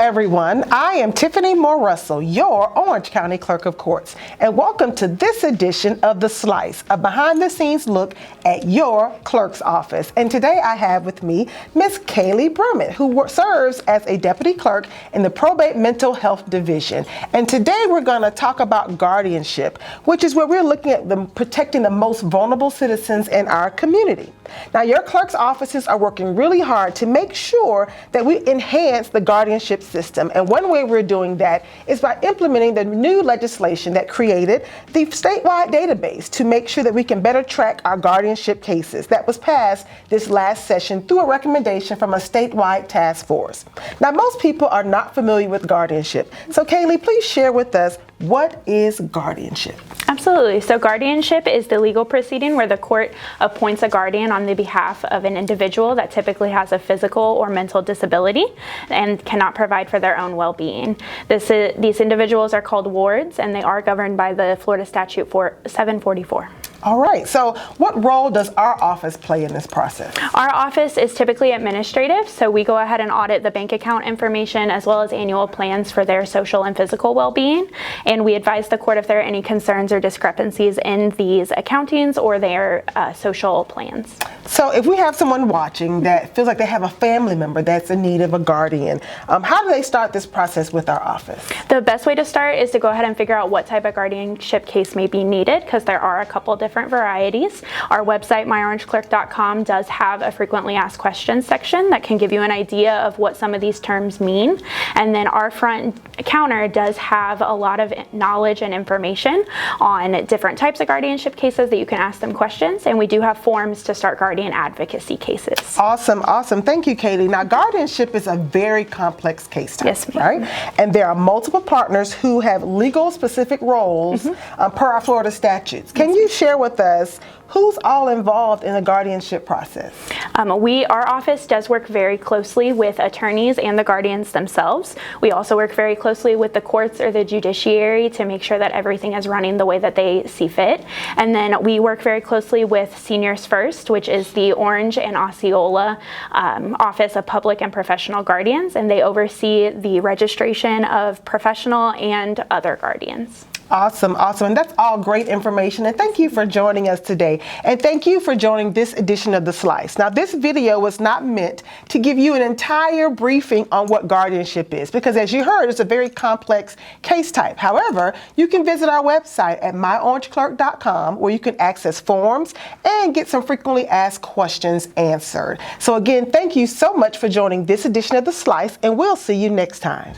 everyone. I am Tiffany Moore Russell, your Orange County Clerk of Courts, and welcome to this edition of The Slice, a behind-the-scenes look at your clerk's office. And today I have with me Miss Kayleigh Brummett, who serves as a Deputy Clerk in the Probate Mental Health Division. And today we're going to talk about guardianship, which is where we're looking at protecting the most vulnerable citizens in our community. Now, your clerk's offices are working really hard to make sure that we enhance the guardianship system. And one way we're doing that is by implementing the new legislation that created the statewide database to make sure that we can better track our guardianship cases. That was passed this last session through a recommendation from a statewide task force. Now, most people are not familiar with guardianship. So, Kayleigh, please share with us, what is guardianship? Absolutely. So guardianship is the legal proceeding where the court appoints a guardian on the behalf of an individual that typically has a physical or mental disability and cannot provide for their own well-being. These individuals are called wards, and they are governed by the Florida Statute 744. All right. So what role does our office play in this process? Our office is typically administrative, so we go ahead and audit the bank account information as well as annual plans for their social and physical well-being, and we advise the court if there are any concerns or discrepancies in these accountings or their social plans. So if we have someone watching that feels like they have a family member that's in need of a guardian, how do they start this process with our office? The best way to start is to go ahead and figure out what type of guardianship case may be needed, because there are a couple different varieties. Our website, myorangeclerk.com, does have a frequently asked questions section that can give you an idea of what some of these terms mean. And then our front counter does have a lot of knowledge and information on different types of guardianship cases that you can ask them questions. And we do have forms to start guardian advocacy cases. Awesome, awesome. Thank you, Kayleigh. Now, guardianship is a very complex case type, yes, right? And there are multiple partners who have legal specific roles per our Florida statutes. Can you share with us who's all involved in the guardianship process? Our office does work very closely with attorneys and the guardians themselves. We also work very closely with the courts or the judiciary to make sure that everything is running the way that they see fit. And then we work very closely with Seniors First, which is the Orange and Osceola Office of Public and Professional Guardians, and they oversee the registration of professional and other guardians. Awesome, awesome. And that's all great information. And thank you for joining us today. And thank you for joining this edition of The Slice. Now, this video was not meant to give you an entire briefing on what guardianship is, because as you heard, it's a very complex case type. However, you can visit our website at myorangeclerk.com, where you can access forms and get some frequently asked questions answered. So again, thank you so much for joining this edition of The Slice, and we'll see you next time.